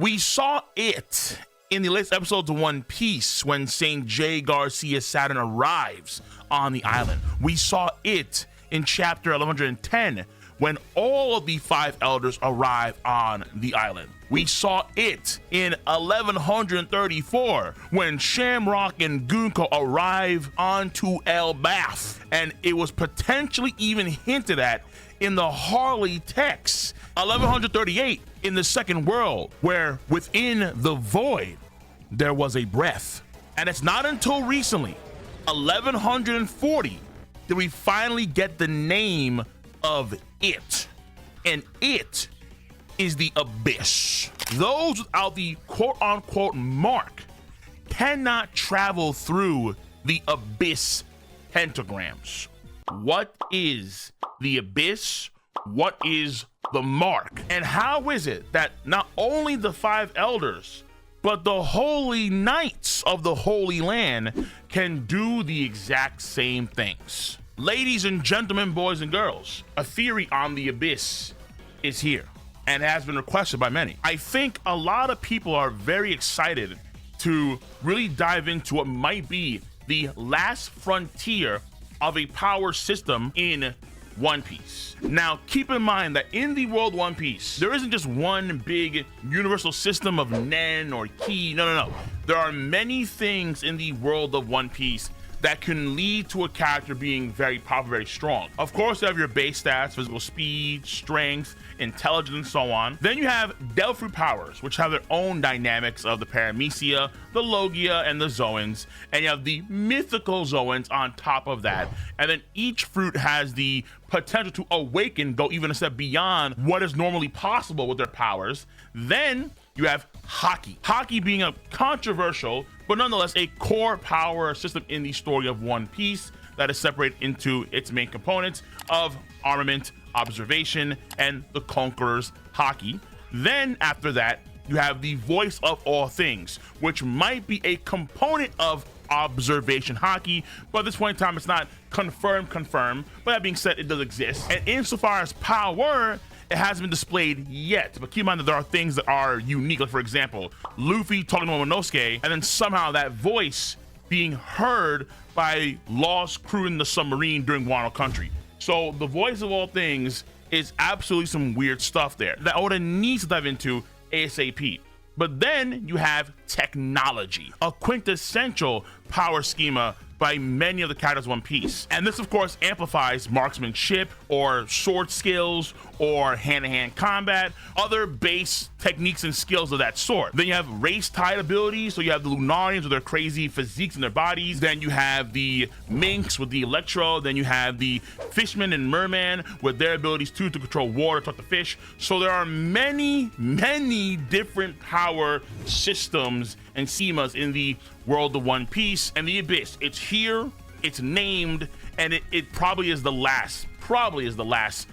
We saw it in the latest episodes of One Piece when St. J. Garcia Saturn arrives on the island. We saw it in chapter 1110 when all of the 5 elders arrive on the island. We saw it in 1134 when Shamrock and Gunko arrive onto Elbaf, and it was potentially even hinted at in the Harley text. 1138 in the Second World, where within the void there was a breath. And it's not until recently, 1140, did we finally get the name of it. And it is the Abyss. Those without the quote-unquote mark cannot travel through the Abyss pentagrams. What is the Abyss? What is the mark? And how is it that not only the 5 elders, but the holy knights of the Holy Land can do the exact same things? Ladies and gentlemen, boys and girls, a theory on the Abyss is here and has been requested by many. I think a lot of people are very excited to really dive into what might be the last frontier of a power system in One Piece. Now, keep in mind that in the world One Piece, there isn't just one big universal system of Nen or Ki. No. There are many things in the world of One Piece that can lead to a character being very powerful, very strong. Of course, you have your base stats, physical speed, strength, intelligence, and so on. Then you have Delph fruit powers, which have their own dynamics of the Paramecia, the Logia, and the Zoans. And you have the mythical Zoans on top of that. And then each fruit has the potential to awaken, go even a step beyond what is normally possible with their powers. Then you have Haki. Haki being a controversial, but nonetheless a core power system in the story of One Piece that is separated into its main components of armament, observation, and the Conqueror's Haki. Then after that, you have the Voice of All Things, which might be a component of observation Haki, but at this point in time, it's not confirmed. But that being said, it does exist. And insofar as power, it hasn't been displayed yet, but keep in mind that there are things that are unique. Like, for example, Luffy talking to Momonosuke, and then somehow that voice being heard by lost crew in the submarine during Wano Country. So the Voice of All Things is absolutely some weird stuff there that Oda needs to dive into ASAP. But then you have technology, a quintessential power schema by many of the characters of One Piece. And this, of course, amplifies marksmanship or sword skills or hand-to-hand combat, other base techniques and skills of that sort. Then you have race-tied abilities, so you have the Lunarians with their crazy physiques in their bodies. Then you have the Minks with the Electro. Then you have the Fishman and Merman with their abilities too to control water, talk to fish. So there are many different power systems and schemas in the world of One Piece. And the Abyss, it's here, it's named, and it probably is the last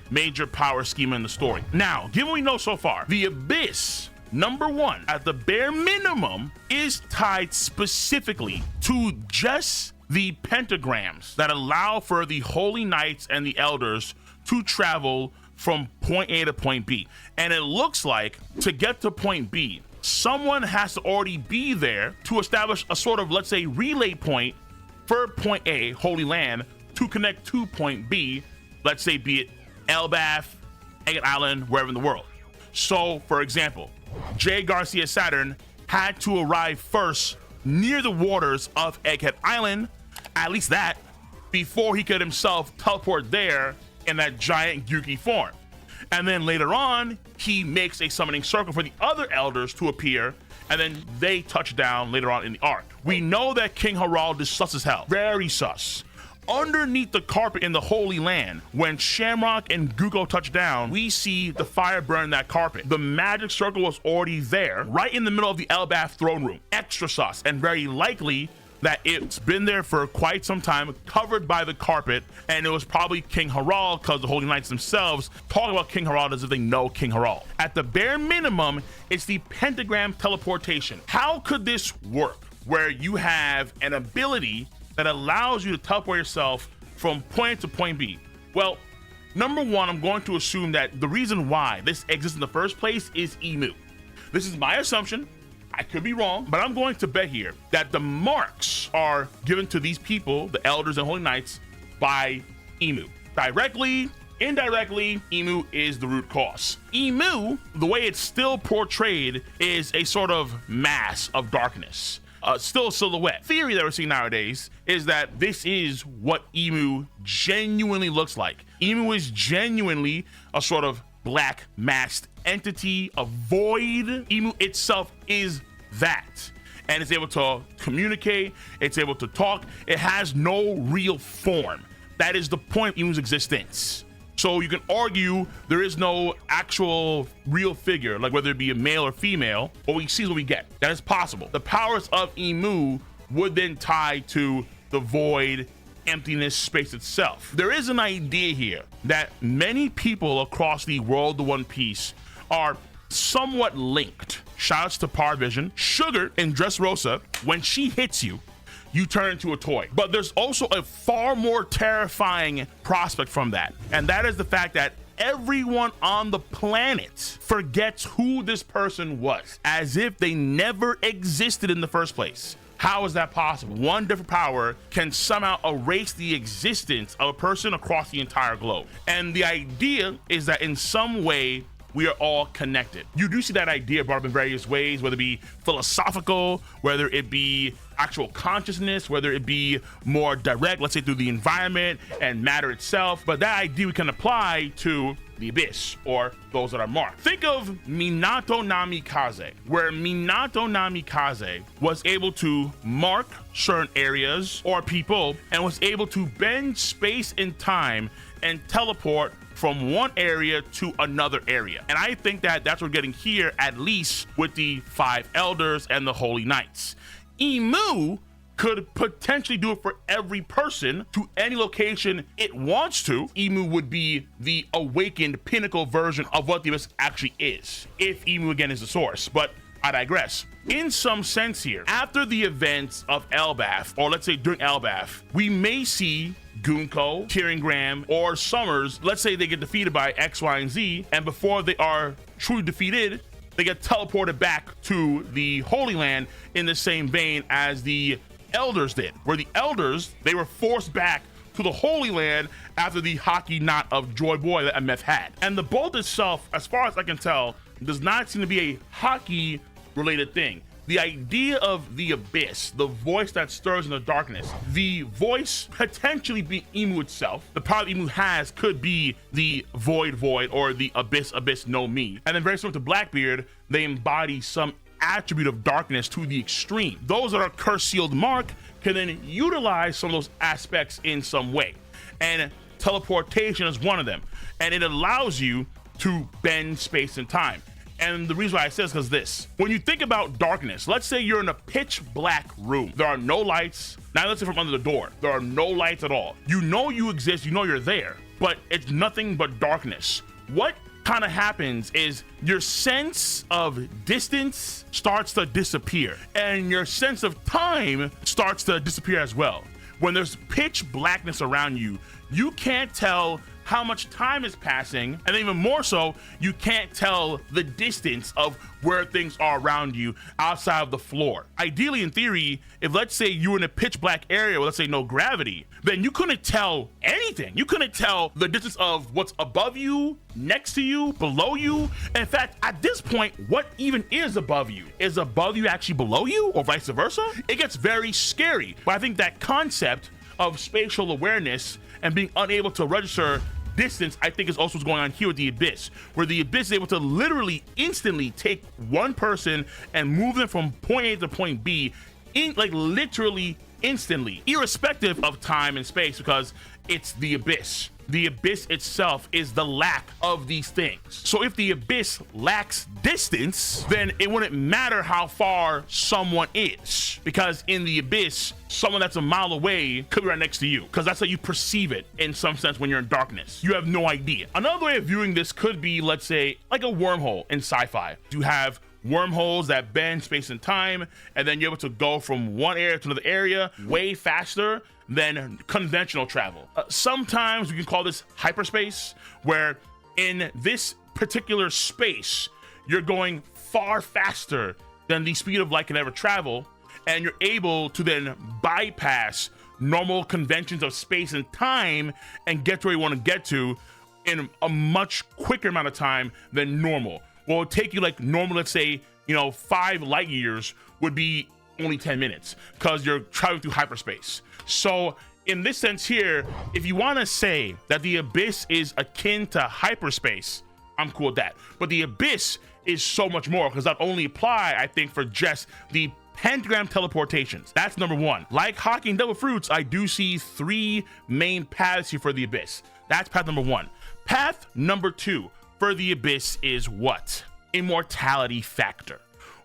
major power schema in the story. Now, given what we know so far, the Abyss, number one, at the bare minimum, is tied specifically to just the pentagrams that allow for the Holy Knights and the Elders to travel from point A to point B. And it looks like to get to point B, someone has to already be there to establish a sort of, let's say, relay point for point A, Holy Land, to connect to point B, let's say, be it Elbaf, Agate Island, wherever in the world. So, for example, J. Garcia Saturn had to arrive first near the waters of Egghead Island, at least that, before he could himself teleport there in that giant Gyuki form. And then later on, he makes a summoning circle for the other elders to appear, and then they touch down later on in the arc. We know that King Harald is sus as hell, very sus. Underneath the carpet in the Holy Land, when Shamrock and Gunko touch down, we see the fire burn that carpet. The magic circle was already there, right in the middle of the Elbaf throne room. Extra sus, and very likely that it's been there for quite some time, covered by the carpet, and it was probably King Harald, because the Holy Knights themselves talk about King Harald as if they know King Harald. At the bare minimum, it's the pentagram teleportation. How could this work, where you have an ability that allows you to teleport yourself from point A to point B? Well, number one, I'm going to assume that the reason why this exists in the first place is Emu. This is my assumption. I could be wrong, but I'm going to bet here that the marks are given to these people, the elders and holy knights, by Imu. Directly, indirectly, Imu is the root cause. Imu, the way it's still portrayed, is a sort of mass of darkness. Still a silhouette. Theory that we're seeing nowadays is that this is what Imu genuinely looks like. Imu is genuinely a sort of black masked entity, a void. Imu itself is that, and it's able to communicate, it's able to talk. It has no real form. That is the point of Imu's existence. So you can argue there is no actual real figure, like whether it be a male or female. What we see is what we get. That is possible. The powers of Imu would then tie to the void, emptiness, space itself. There is an idea here that many people across the world of One Piece are somewhat linked. Shoutouts to Power Vision. Sugar in Dressrosa, when she hits you, you turn into a toy. But there's also a far more terrifying prospect from that, and that is the fact that everyone on the planet forgets who this person was, as if they never existed in the first place. How is that possible? One different power can somehow erase the existence of a person across the entire globe. And the idea is that in some way, we are all connected. You do see that idea brought up in various ways, whether it be philosophical, whether it be actual consciousness, whether it be more direct, let's say through the environment and matter itself. But that idea we can apply to the abyss, or those that are marked. Think of Minato Namikaze, where Minato Namikaze was able to mark certain areas or people and was able to bend space and time and teleport from one area to another area. And I think that that's what we're getting here, at least with the 5 elders and the holy knights. Imu could potentially do it for every person to any location it wants to. Imu would be the awakened pinnacle version of what the abyss actually is, if Imu again is the source. But I digress. In some sense here, after the events of Elbaf, or let's say during Elbaf, we may see Gunko, Tyrion Graham, or Summers, let's say they get defeated by X, Y, and Z, and before they are truly defeated, they get teleported back to the Holy Land in the same vein as the elders did, where the elders, they were forced back to the Holy Land after the hockey knot of Joy Boy that MF had. And the bolt itself, as far as I can tell, does not seem to be a hockey related thing. The idea of the abyss, the voice that stirs in the darkness, the voice potentially being Imu itself. The power Imu has could be the void or the abyss no me. And then very similar to Blackbeard, they embody some attribute of darkness to the extreme. Those that are curse sealed mark can then utilize some of those aspects in some way. And teleportation is one of them. And it allows you to bend space and time. And the reason why I say this is because this. When you think about darkness, let's say you're in a pitch black room. There are no lights. Now let's say from under the door. There are no lights at all. You know you exist, you know you're there, but it's nothing but darkness. What kind of happens is your sense of distance starts to disappear, and your sense of time starts to disappear as well. When there's pitch blackness around you, you can't tell how much time is passing, and even more so, you can't tell the distance of where things are around you outside of the floor. Ideally, in theory, if let's say you were in a pitch black area with, let's say, no gravity, then you couldn't tell anything. You couldn't tell the distance of what's above you, next to you, below you. And in fact, at this point, what even is above you? Is above you actually below you, or vice versa? It gets very scary. But I think that concept of spatial awareness and being unable to register distance, I think, is also what's going on here with the abyss, where the abyss is able to literally instantly take one person and move them from point A to point B in, like, literally instantly, irrespective of time and space, because it's the abyss. The abyss itself is the lack of these things. So if the abyss lacks distance, then it wouldn't matter how far someone is, because in the abyss, someone that's a mile away could be right next to you, because that's how you perceive it in some sense when you're in darkness. You have no idea. Another way of viewing this could be, let's say, like a wormhole in sci-fi. You have wormholes that bend space and time, and then you're able to go from one area to another area way faster than conventional travel. Sometimes we can call this hyperspace, where in this particular space, you're going far faster than the speed of light can ever travel, and you're able to then bypass normal conventions of space and time and get to where you want to get to in a much quicker amount of time than normal. Well, it would take you like normal, let's say, 5 light years would be only 10 minutes because you're traveling through hyperspace. So in this sense here, if you want to say that the abyss is akin to hyperspace, I'm cool with that. But the abyss is so much more, because that only apply, I think, for just the pentagram teleportations. That's number one. Like hockey and devil fruits, I do see 3 main paths here for the abyss. That's path number 1. Path number 2 for the abyss is what? Immortality factor.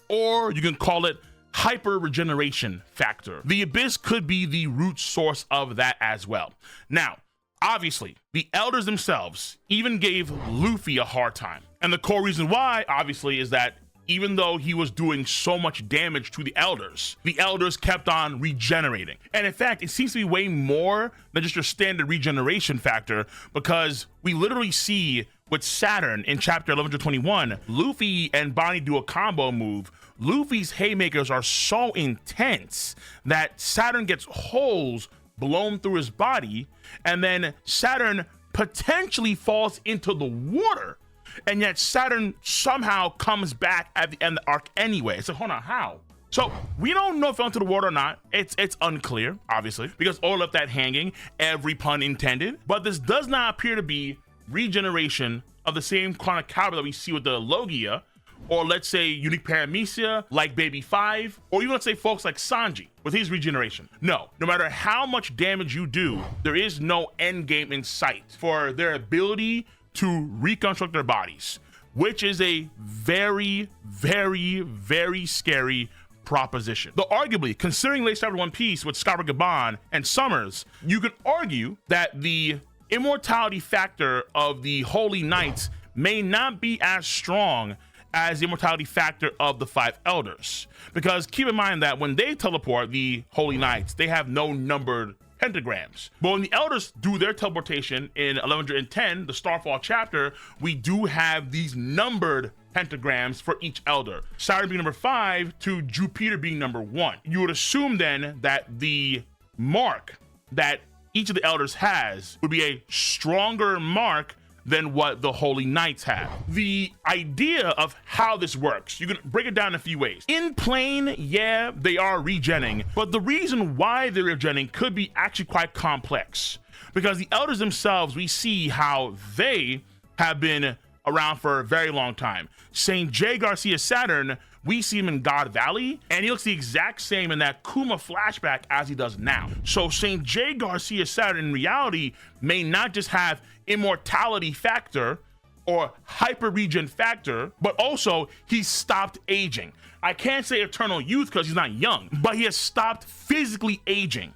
Or you can call it hyper regeneration factor. The abyss could be the root source of that as well. Now, obviously, the elders themselves even gave Luffy a hard time. And the core reason why, obviously, is that even though he was doing so much damage to the elders kept on regenerating. And in fact, it seems to be way more than just your standard regeneration factor, because we literally see with Saturn in chapter 1121, Luffy and Bonnie do a combo move. Luffy's haymakers are so intense that Saturn gets holes blown through his body, and then Saturn potentially falls into the water. And yet Saturn somehow comes back at the end of the arc anyway. So hold on, how? So we don't know if it fell into the water or not. It's unclear, obviously, because all left that hanging, every pun intended. But this does not appear to be regeneration of the same kind of caliber that we see with the Logia, or let's say unique paramecia like Baby 5, or even let's say folks like Sanji with his regeneration. No matter how much damage you do, there is no end game in sight for their ability to reconstruct their bodies, which is a very, very, very scary proposition. Though arguably, considering late chapter One Piece with Scarborough Gabon and Summers, you could argue that the immortality factor of the Holy Knights may not be as strong as the immortality factor of the 5 elders. Because keep in mind that when they teleport, the Holy Knights, they have no numbered pentagrams. But when the elders do their teleportation in 1110, the Starfall chapter, we do have these numbered pentagrams for each elder. Saturn being number 5 to Jupiter being number 1. You would assume then that the mark that each of the elders has would be a stronger mark than what the Holy Knights have. The idea of how this works, you can break it down in a few ways. In plane, yeah, they are regenning, but the reason why they're regenning could be actually quite complex, because the elders themselves, we see how they have been around for a very long time. St. J. Garcia Saturn, we see him in God Valley, and he looks the exact same in that Kuma flashback as he does now. So St. J. Garcia Saturn in reality may not just have immortality factor or hyper regen factor, but also he's stopped aging. I can't say eternal youth because he's not young, but he has stopped physically aging.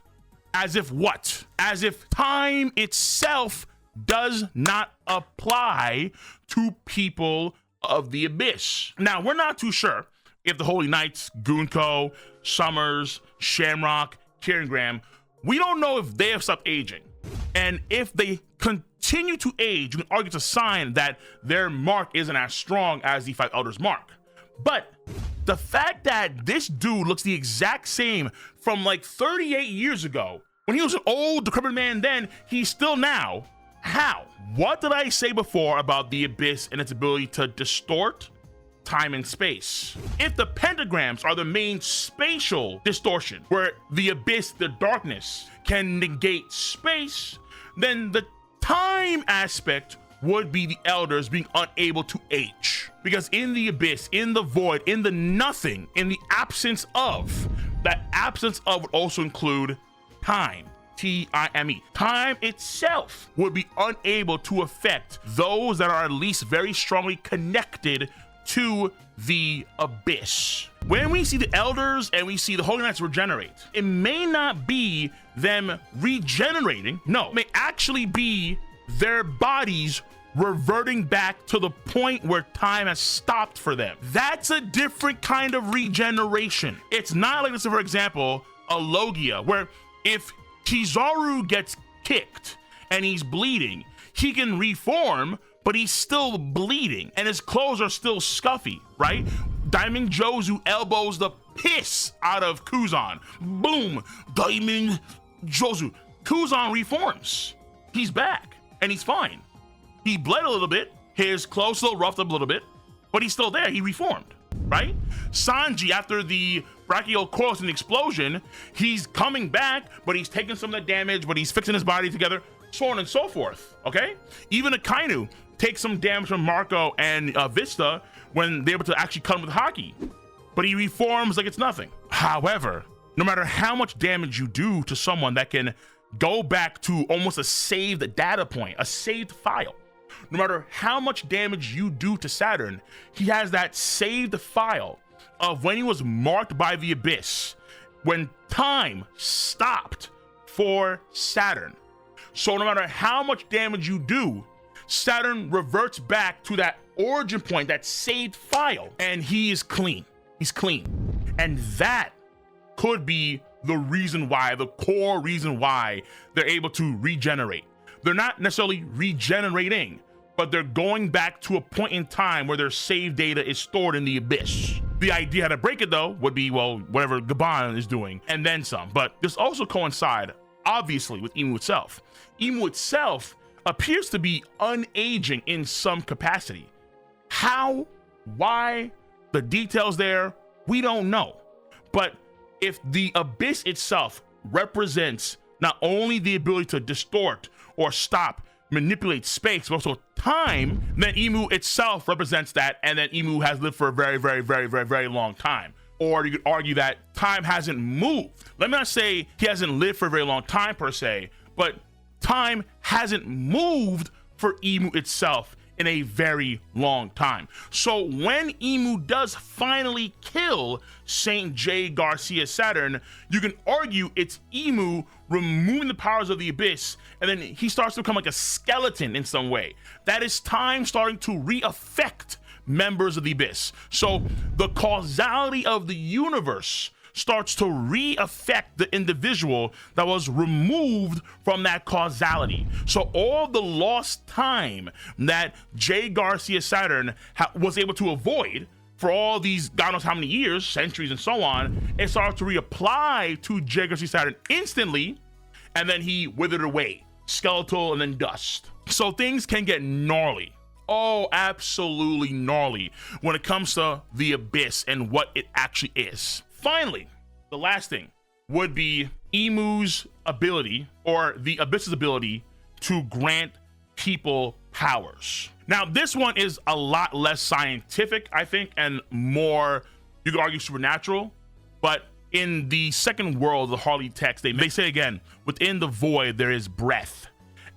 As if what? As if time itself does not apply to people of the abyss. Now, we're not too sure if the Holy Knights, Gunko, Summers, Shamrock, Kieran Graham, we don't know if they have stopped aging. And if they continue to age, you can argue it's a sign that their mark isn't as strong as the 5 elders mark. But the fact that this dude looks the exact same from like 38 years ago, when he was an old decrepit man then, he's still now. How? What did I say before about the abyss and its ability to distort time and space? If the pentagrams are the main spatial distortion, where the abyss, the darkness, can negate space, then the time aspect would be the elders being unable to age. Because in the abyss, in the void, in the nothing, in the absence of, that absence of would also include time. T-I-M-E. Time itself would be unable to affect those that are at least very strongly connected to the abyss. When we see the elders and we see the Holy Knights regenerate, it may not be them regenerating. No, it may actually be their bodies reverting back to the point where time has stopped for them. That's a different kind of regeneration. It's not like this, for example, a Logia, where if Kizaru gets kicked and he's bleeding, he can reform, but he's still bleeding and his clothes are still scuffy, right? Diamond Jozu elbows the piss out of Kuzan. Boom! Diamond Jozu. Kuzan reforms. He's back, and he's fine. He bled a little bit. His clothes still roughed up a little bit, but he's still there. He reformed, right? Sanji, after the brachial course and the explosion, he's coming back, but he's taking some of the damage, but he's fixing his body together, so on and so forth, okay? Even Akainu takes some damage from Marco and Vista when they're able to actually cut him with Haki, but he reforms like it's nothing. However, no matter how much damage you do to someone that can go back to almost a saved data point, a saved file, no matter how much damage you do to Saturn, he has that saved file of when he was marked by the Abyss, when time stopped for Saturn. So no matter how much damage you do, Saturn reverts back to that origin point, that saved file, and he is clean. He's clean. And that could be the reason why, the core reason why they're able to regenerate. They're not necessarily regenerating, but they're going back to a point in time where their save data is stored in the Abyss. The idea how to break it, though, would be, well, whatever Gaban is doing, and then some. But this also coincides, obviously, with Imu itself. Imu itself appears to be unaging in some capacity. How, why, the details there, we don't know. But if the Abyss itself represents not only the ability to distort or stop, manipulate space, but also time, then Imu itself represents that, and then Imu has lived for a very, very, very, very, very long time. Or you could argue that time hasn't moved. Let me not say he hasn't lived for a very long time per se, but time hasn't moved for Imu itself in a very long time. So when Imu does finally kill Saint J. Garcia Saturn, you can argue it's Imu removing the powers of the Abyss, and then he starts to become like a skeleton in some way. That is time starting to re-affect members of the Abyss. So the causality of the universe starts to re-affect the individual that was removed from that causality. So all the lost time that J. Garcia Saturn was able to avoid for all these God knows how many years, centuries, and so on, it started to reapply to J. Garcia Saturn instantly, and then he withered away, skeletal and then dust. So things can get gnarly. Oh, absolutely gnarly when it comes to the Abyss and what it actually is. Finally, the last thing would be Imu's ability, or the Abyss's ability, to grant people powers. Now, this one is a lot less scientific, I think, and more, you could argue, supernatural. But in the second world, the Harley text, they say again, within the void there is breath.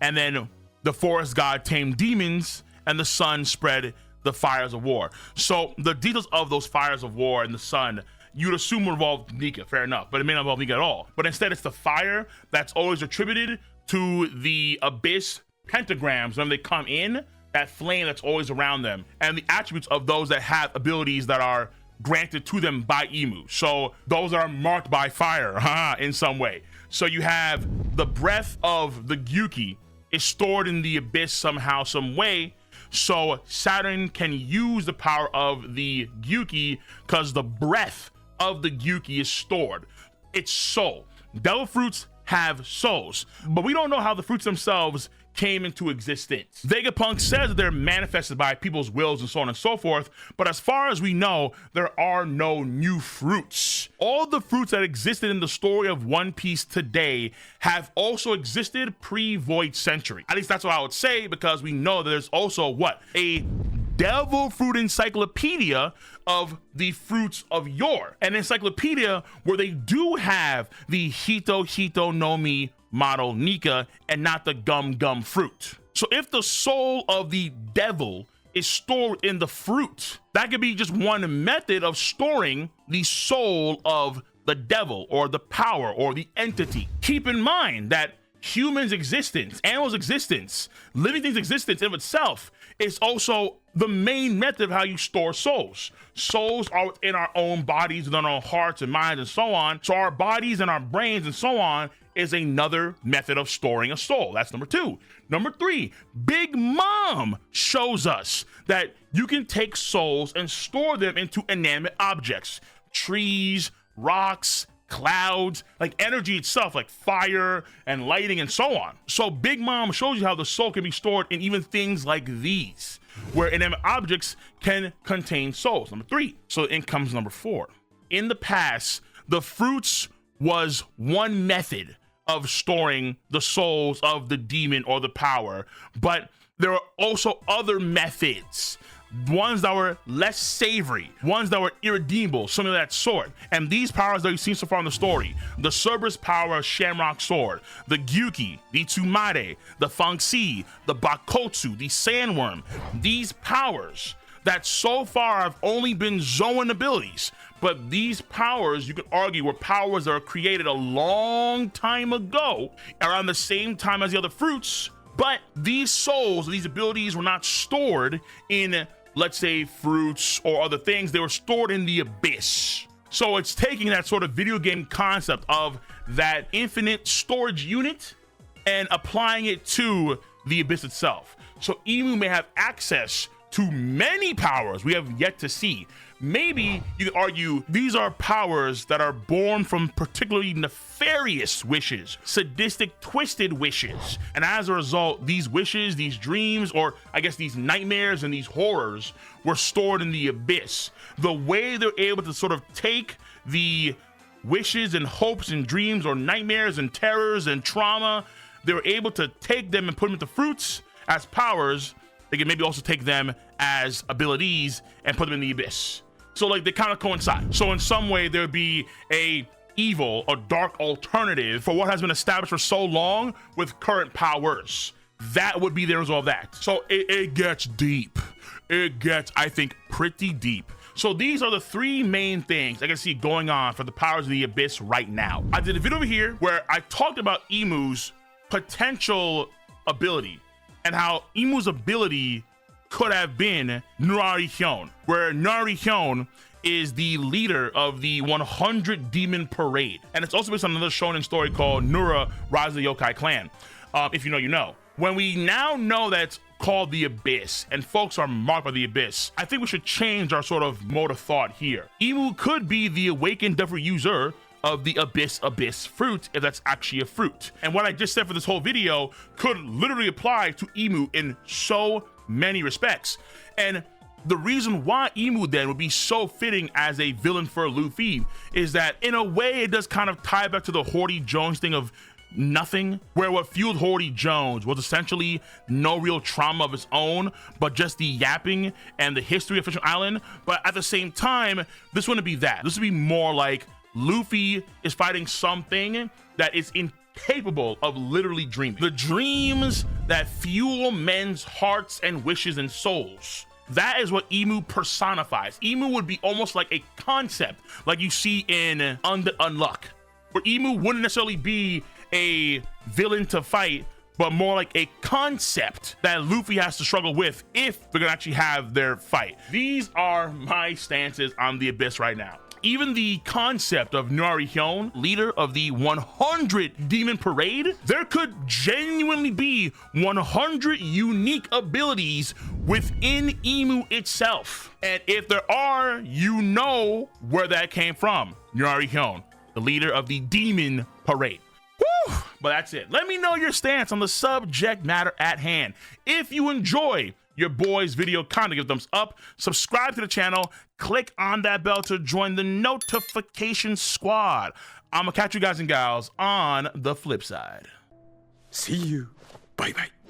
And then the forest god tamed demons, and the sun spread the fires of war. So the details of those fires of war and the sun, you'd assume would involve Nika, fair enough, but it may not involve Nika at all. But instead, it's the fire that's always attributed to the Abyss pentagrams when they come in, that flame that's always around them, and the attributes of those that have abilities that are granted to them by Imu. So those are marked by fire in some way. So you have the breath of the Gyuki is stored in the Abyss somehow, some way. So Saturn can use the power of the Gyuki because the breath of the Gyuki is stored. It's soul. Devil fruits have souls, but we don't know how the fruits themselves came into existence. Vegapunk says that they're manifested by people's wills and so on and so forth, but as far as we know, there are no new fruits. All the fruits that existed in the story of One Piece today have also existed pre-Void Century. At least that's what I would say, because we know that there's also what? A devil fruit encyclopedia of the fruits of yore. An encyclopedia where they do have the Hito no Mi model Nika and not the gum fruit. So if the soul of the devil is stored in the fruit, that could be just one method of storing the soul of the devil or the power or the entity. Keep in mind that humans' existence, animals' existence, living things' existence in itself is also the main method of how you store souls. Souls are within our own bodies, within our own hearts and minds and so on. So our bodies and our brains and so on is another method of storing a soul. That's number 2. Number 3, Big Mom shows us that you can take souls and store them into inanimate objects, trees, rocks, clouds, like energy itself, like fire and lighting and so on. So Big Mom shows you how the soul can be stored in even things like these, where inanimate objects can contain souls. Number 3. So in comes number 4. In the past, the fruits was one method of storing the souls of the demon or the power, but there are also other methods, ones that were less savory, ones that were irredeemable, something of that sort. And these powers that you've seen so far in the story, the Cerberus power Shamrock Sword, the Gyuki, the Tsunade, the Fangxi, the Bakotsu, the Sandworm, these powers that so far have only been Zoan abilities, but these powers, you could argue, were powers that were created a long time ago, around the same time as the other fruits, but these souls, these abilities were not stored in, let's say, fruits or other things. They were stored in the abyss. So it's taking that sort of video game concept of that infinite storage unit and applying it to the abyss itself. So Emu may have access to many powers we have yet to see. Maybe you could argue these are powers that are born from particularly nefarious wishes, sadistic, twisted wishes. And as a result, these wishes, these dreams, or I guess these nightmares and these horrors were stored in the abyss. The way they're able to sort of take the wishes and hopes and dreams or nightmares and terrors and trauma, they were able to take them and put them into fruits as powers. They can maybe also take them as abilities and put them in the abyss. So like they kind of coincide. So in some way there'd be a evil or dark alternative for what has been established for so long with current powers. That would be the result of that. So it gets deep. It gets, I think, pretty deep. So these are the 3 main things I can see going on for the powers of the abyss right now. I did a video over here where I talked about Emu's potential ability and how Emu's ability could have been Nurari Hyun, where Nurari Hyun is the leader of the 100 Demon Parade. And it's also based on another shonen story called Nura Rise of the Yokai Clan. If you know, you know. When we now know that it's called the Abyss and folks are marked by the Abyss, I think we should change our sort of mode of thought here. Emu could be the awakened different user of the abyss fruit, if that's actually a fruit. And what I just said for this whole video could literally apply to Emu in so many respects. And the reason why Emu then would be so fitting as a villain for Luffy is that in a way it does kind of tie back to the Horty Jones thing of nothing, where what fueled Horty Jones was essentially no real trauma of its own, but just the yapping and the history of Fishing Island. But at the same time, this wouldn't be that. This would be more like Luffy is fighting something that is incapable of literally dreaming. The dreams that fuel men's hearts and wishes and souls. That is what Emu personifies. Emu would be almost like a concept, like you see in Unluck, where Emu wouldn't necessarily be a villain to fight, but more like a concept that Luffy has to struggle with if they're gonna actually have their fight. These are my stances on the Abyss right now. Even the concept of Nurari Hyun, leader of the 100 Demon Parade, there could genuinely be 100 unique abilities within Emu itself. And if there are, you know where that came from. Nurari Hyun, the leader of the Demon Parade. Woo! But that's it. Let me know your stance on the subject matter at hand. If you enjoy your boy's video content, give a thumbs up, subscribe to the channel, click on that bell to join the notification squad. I'm gonna catch you guys and gals on the flip side. See you. Bye bye.